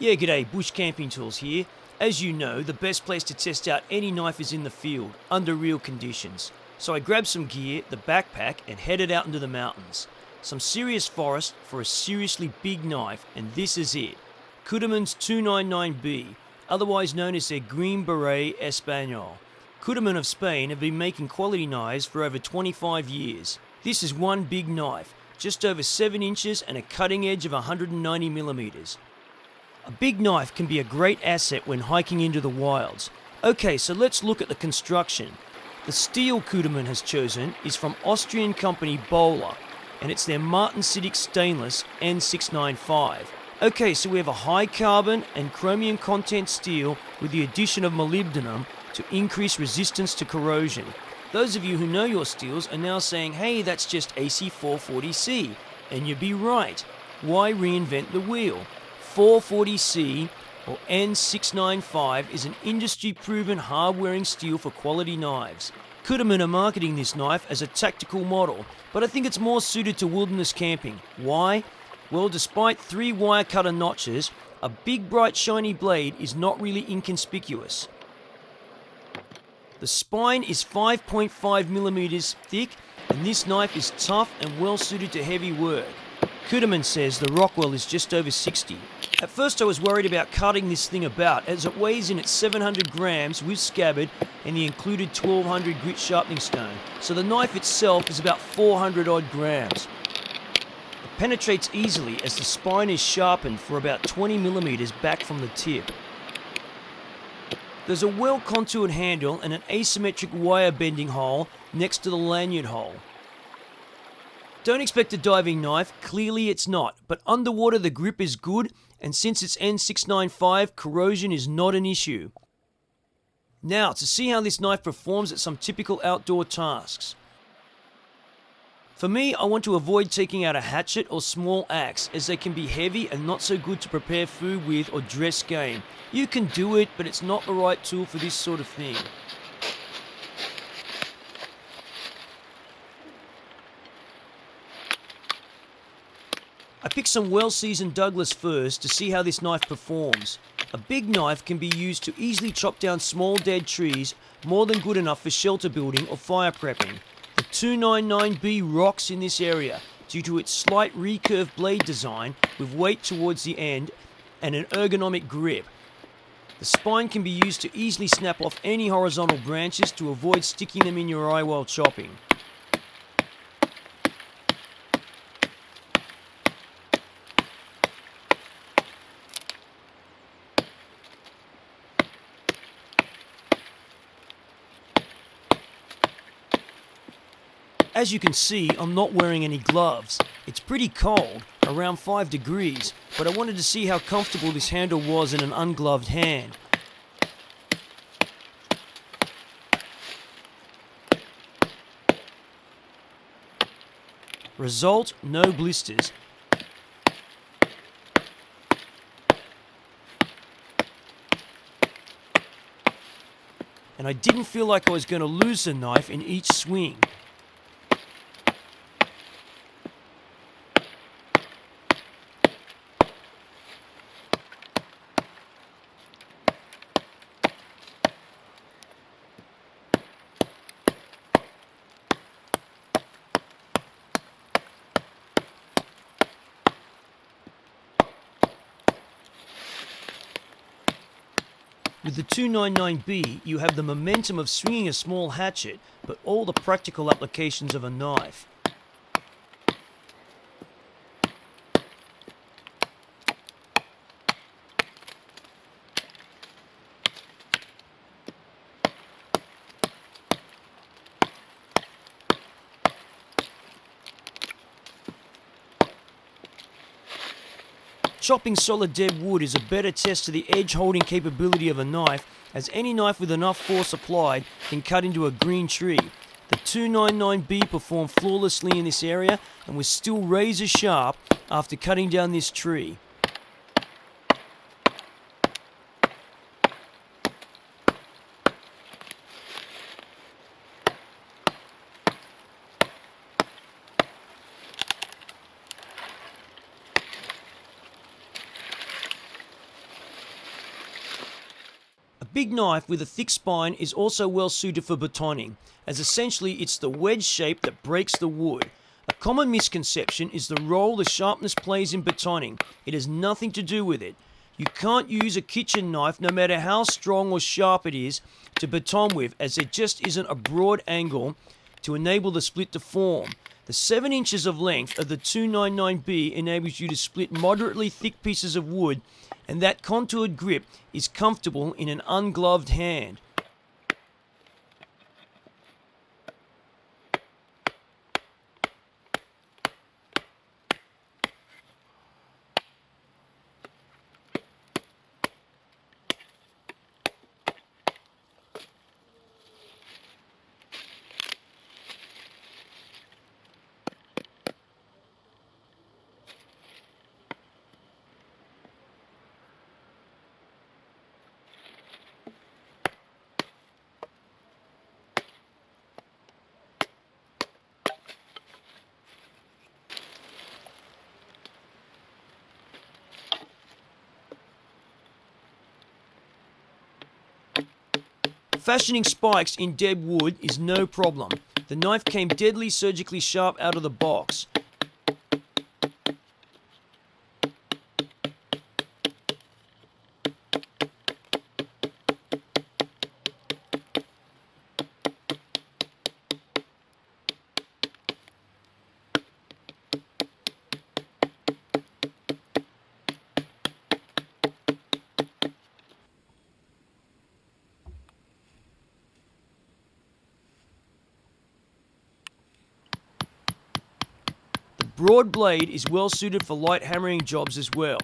Yeah, g'day, Bush Camping Tools here. As you know, the best place to test out any knife is in the field, under real conditions. So I grabbed some gear, the backpack, and headed out into the mountains. Some serious forest for a seriously big knife, and this is it. Cudeman's 299B, otherwise known as their Green Beret Espanol. Cudeman of Spain have been making quality knives for over 25 years. This is one big knife, just over 7 inches and a cutting edge of 190mm. A big knife can be a great asset when hiking into the wilds. Okay, so let's look at the construction. The steel Cudeman has chosen is from Austrian company Böhler, and it's their martensitic stainless N695. Okay, so we have a high carbon and chromium content steel with the addition of molybdenum to increase resistance to corrosion. Those of you who know your steels are now saying, hey, that's just AC440C, and you'd be right. Why reinvent the wheel? 440C or N695 is an industry-proven hard-wearing steel for quality knives. Cudeman are marketing this knife as a tactical model, but I think it's more suited to wilderness camping. Why? Well, despite 3 wire cutter notches, a big bright shiny blade is not really inconspicuous. The spine is 5.5mm thick, and this knife is tough and well suited to heavy work. Cudeman says the Rockwell is just over 60. At first I was worried about cutting this thing about, as it weighs in at 700 grams with scabbard and the included 1200 grit sharpening stone, so the knife itself is about 400 odd grams. It penetrates easily as the spine is sharpened for about 20mm back from the tip. There's a well contoured handle and an asymmetric wire bending hole next to the lanyard hole. Don't expect a diving knife, clearly it's not, but underwater the grip is good, and since it's N695, corrosion is not an issue. Now, to see how this knife performs at some typical outdoor tasks. For me, I want to avoid taking out a hatchet or small axe, as they can be heavy and not so good to prepare food with or dress game. You can do it, but it's not the right tool for this sort of thing. I picked some well-seasoned Douglas firs to see how this knife performs. A big knife can be used to easily chop down small dead trees, more than good enough for shelter building or fire prepping. The 299B rocks in this area due to its slight recurved blade design with weight towards the end and an ergonomic grip. The spine can be used to easily snap off any horizontal branches to avoid sticking them in your eye while chopping. As you can see, I'm not wearing any gloves. It's pretty cold, around 5 degrees, but I wanted to see how comfortable this handle was in an ungloved hand. Result, no blisters. And I didn't feel like I was going to lose the knife in each swing. With the 299B, you have the momentum of swinging a small hatchet, but all the practical applications of a knife. Chopping solid dead wood is a better test to the edge holding capability of a knife, as any knife with enough force applied can cut into a green tree. The 299B performed flawlessly in this area and was still razor sharp after cutting down this tree. Big knife with a thick spine is also well suited for batoning, as essentially it's the wedge shape that breaks the wood. A common misconception is the role the sharpness plays in batoning. It has nothing to do with it. You can't use a kitchen knife, no matter how strong or sharp it is, to baton with, as there just isn't a broad angle to enable the split to form. The 7 inches of length of the 299B enables you to split moderately thick pieces of wood, and that contoured grip is comfortable in an ungloved hand. Fashioning spikes in dead wood is no problem. The knife came deadly surgically sharp out of the box. Broad blade is well suited for light hammering jobs as well.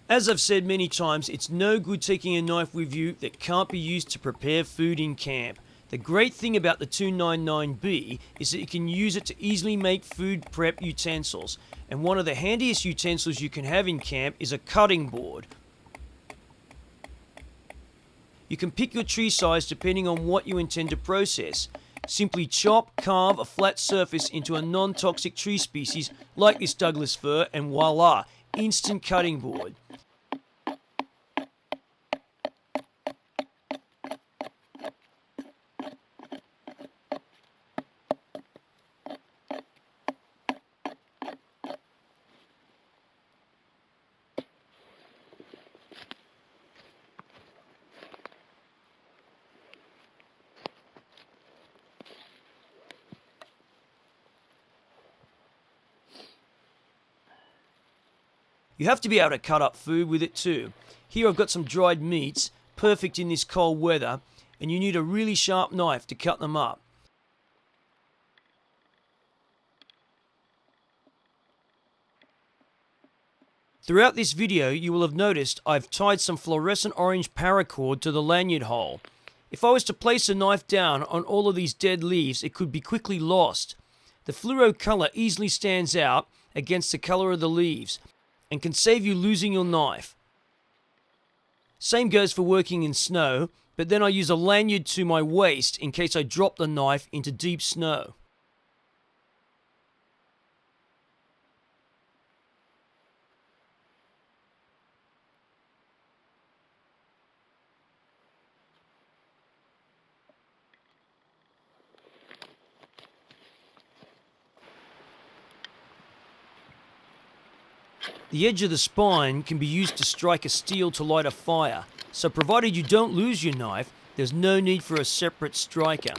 As I've said many times, it's no good taking a knife with you that can't be used to prepare food in camp. The great thing about the 299B is that you can use it to easily make food prep utensils, and one of the handiest utensils you can have in camp is a cutting board. You can pick your tree size depending on what you intend to process. Simply chop, carve a flat surface into a non-toxic tree species like this Douglas fir, and voila, instant cutting board. You have to be able to cut up food with it too. Here I've got some dried meats, perfect in this cold weather, and you need a really sharp knife to cut them up. Throughout this video you will have noticed I've tied some fluorescent orange paracord to the lanyard hole. If I was to place a knife down on all of these dead leaves, it could be quickly lost. The fluoro colour easily stands out against the colour of the leaves and can save you losing your knife. Same goes for working in snow, but then I use a lanyard to my waist in case I drop the knife into deep snow. The edge of the spine can be used to strike a steel to light a fire, so provided you don't lose your knife, there's no need for a separate striker.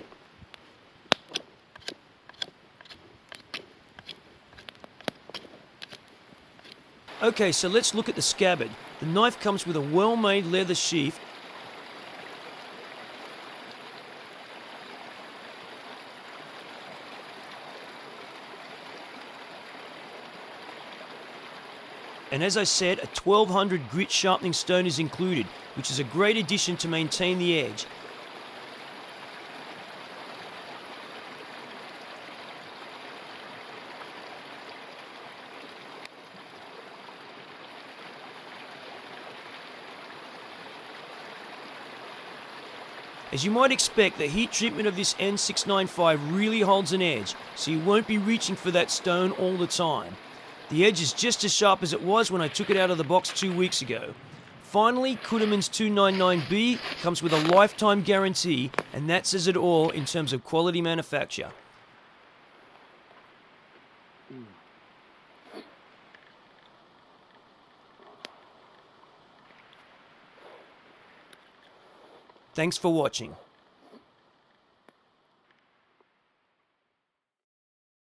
Okay, so let's look at the scabbard. The knife comes with a well-made leather sheath . And as I said, a 1200 grit sharpening stone is included, which is a great addition to maintain the edge. As you might expect, the heat treatment of this N695 really holds an edge, so you won't be reaching for that stone all the time. The edge is just as sharp as it was when I took it out of the box 2 weeks ago. Finally, Cudeman's 299B comes with a lifetime guarantee, and that says it all in terms of quality manufacture. Thanks for watching.